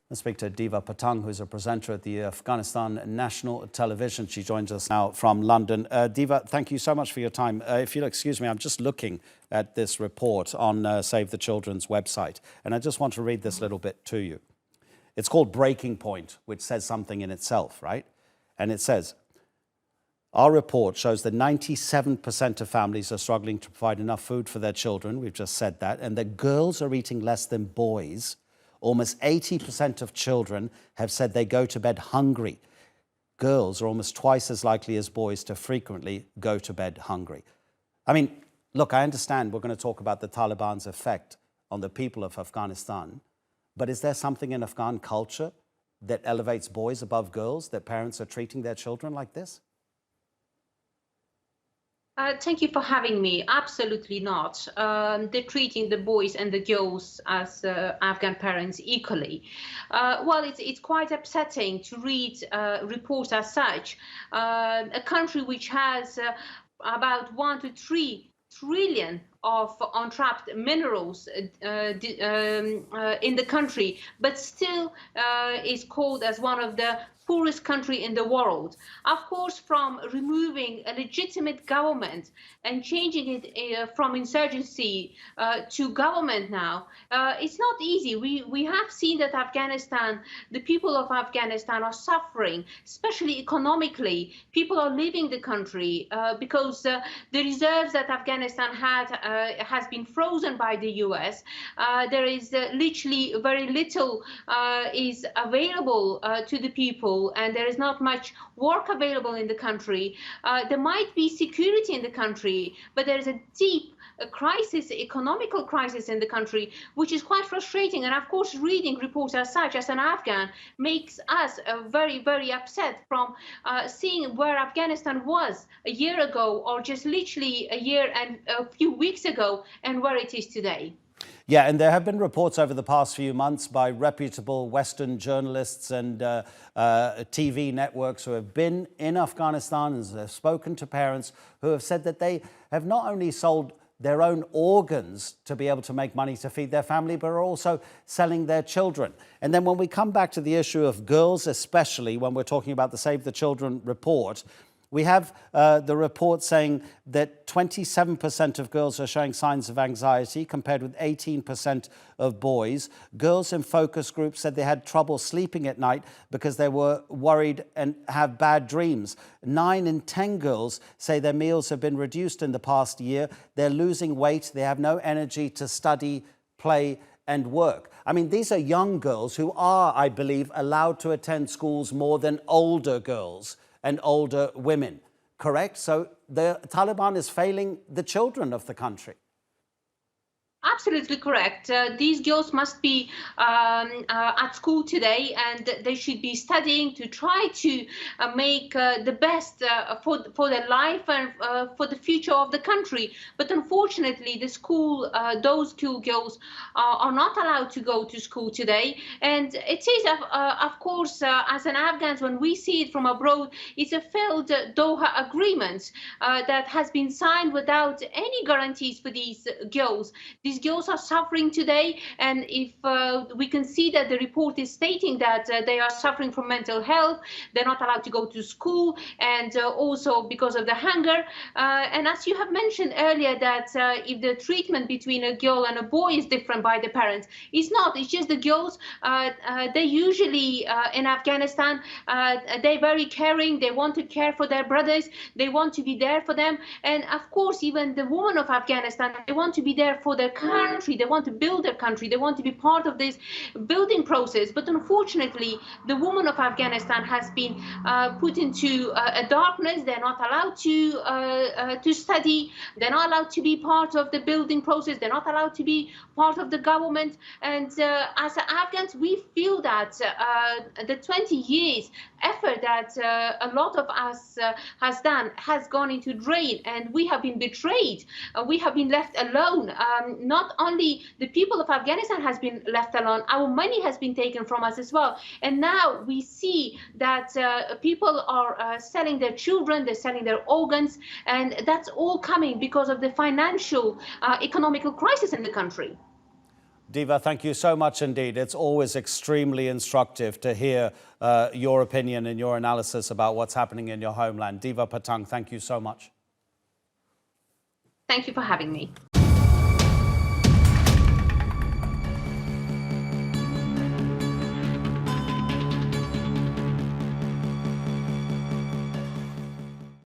Let's speak to Diva Patang, who's a presenter at the Afghanistan National Television. She joins us now from London. Diva, thank you so much for your time. If you'll excuse me, I'm just looking at this report on Save the Children's website, and I just want to read this little bit to you. It's called Breaking Point, which says something in itself, right? And it says, our report shows that 97% of families are struggling to provide enough food for their children. We've just said that. And that girls are eating less than boys. Almost 80% of children have said they go to bed hungry. Girls are almost twice as likely as boys to frequently go to bed hungry. I mean, look, I understand we're going to talk about the Taliban's effect on the people of Afghanistan, but is there something in Afghan culture that elevates boys above girls, that parents are treating their children like this? Thank you for having me. Absolutely not. They're treating the boys and the girls as Afghan parents equally. Well, it's quite upsetting to read reports as such. A country which has about 1 to 3 trillion of untapped minerals in the country, but still is called as one of the poorest country in the world. Of course, from removing a legitimate government and changing it from insurgency to government now, it's not easy. We have seen that Afghanistan, the people of Afghanistan are suffering, especially economically. People are leaving the country because the reserves that Afghanistan had has been frozen by the US. There is literally very little is available to the people, and there is not much work available in the country. There might be security in the country, but there is a deep crisis, economical crisis in the country, which is quite frustrating. And of course, reading reports as such, as an Afghan, makes us very, very upset from seeing where Afghanistan was a year ago, or just literally a year and a few weeks ago, and where it is today. Yeah, and there have been reports over the past few months by reputable Western journalists and TV networks who have been in Afghanistan and have spoken to parents who have said that they have not only sold their own organs to be able to make money to feed their family, but are also selling their children. And then when we come back to the issue of girls, especially when we're talking about the Save the Children report, we have the report saying that 27% of girls are showing signs of anxiety compared with 18% of boys. Girls in focus groups said they had trouble sleeping at night because they were worried and have bad dreams. 9 in 10 girls say their meals have been reduced in the past year. They're losing weight. They have no energy to study, play, and work. I mean, these are young girls who are, I believe, allowed to attend schools more than older girls and older women, correct? So the Taliban is failing the children of the country. Absolutely correct. These girls must be at school today, and they should be studying to try to make the best for their life and for the future of the country. But unfortunately, those school girls are not allowed to go to school today. And it is, of course, as an Afghans, when we see it from abroad, it's a failed Doha agreement that has been signed without any guarantees for these girls. These girls are suffering today, and if we can see that the report is stating that they are suffering from mental health, they're not allowed to go to school, and also because of the hunger. And as you have mentioned earlier, that if the treatment between a girl and a boy is different by the parents, it's not. It's just the girls, they usually in Afghanistan, they're very caring. They want to care for their brothers. They want to be there for them. And of course, even the women of Afghanistan, they want to be there for their country. They want to build their country. They want to be part of this building process. But unfortunately, the women of Afghanistan has been put into a darkness. They're not allowed to study. They're not allowed to be part of the building process. They're not allowed to be part of the government. And as Afghans, we feel that the 20 years effort that a lot of us has done has gone into drain, and we have been betrayed. We have been left alone. Not only the people of Afghanistan has been left alone, our money has been taken from us as well. And now we see that people are selling their children, they're selling their organs, and that's all coming because of the financial, economical crisis in the country. Diva, thank you so much indeed. It's always extremely instructive to hear your opinion and your analysis about what's happening in your homeland. Diva Patang, thank you so much. Thank you for having me.